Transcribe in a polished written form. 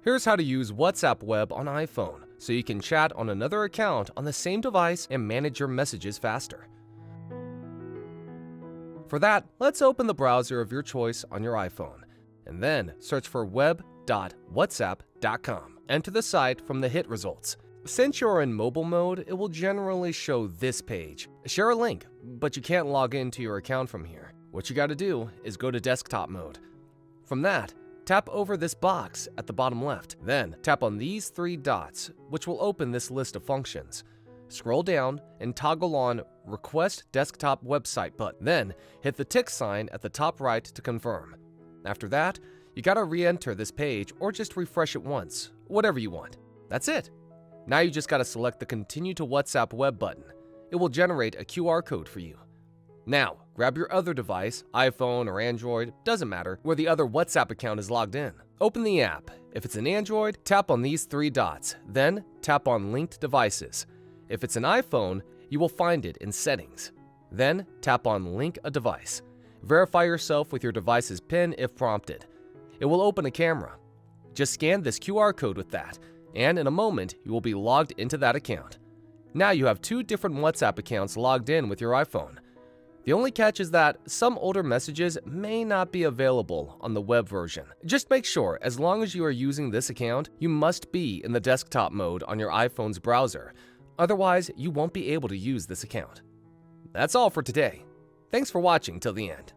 Here's how to use WhatsApp Web on iPhone so you can chat on another account on the same device and manage your messages faster. For that, let's open the browser of your choice on your iPhone, and then search for web.whatsapp.com. Enter the site from the hit results. Since you're in mobile mode, it will generally show this page. Share a link, but you can't log into your account from here. What you gotta do is go to desktop mode. From that, tap over this box at the bottom left. Then tap on these three dots, which will open this list of functions. Scroll down and toggle on Request Desktop Website button. Then hit the tick sign at the top right to confirm. After that, you gotta re-enter this page or just refresh it once, whatever you want. That's it. Now you just gotta select the Continue to WhatsApp Web button. It will generate a QR code for you. Now, grab your other device, iPhone or Android, doesn't matter, where the other WhatsApp account is logged in. Open the app. If it's an Android, tap on these three dots, then tap on Linked Devices. If it's an iPhone, you will find it in Settings. Then tap on Link a Device. Verify yourself with your device's PIN if prompted. It will open a camera. Just scan this QR code with that, and in a moment, you will be logged into that account. Now you have two different WhatsApp accounts logged in with your iPhone. The only catch is that some older messages may not be available on the web version. Just make sure, as long as you are using this account, you must be in the desktop mode on your iPhone's browser. Otherwise, you won't be able to use this account. That's all for today. Thanks for watching till the end.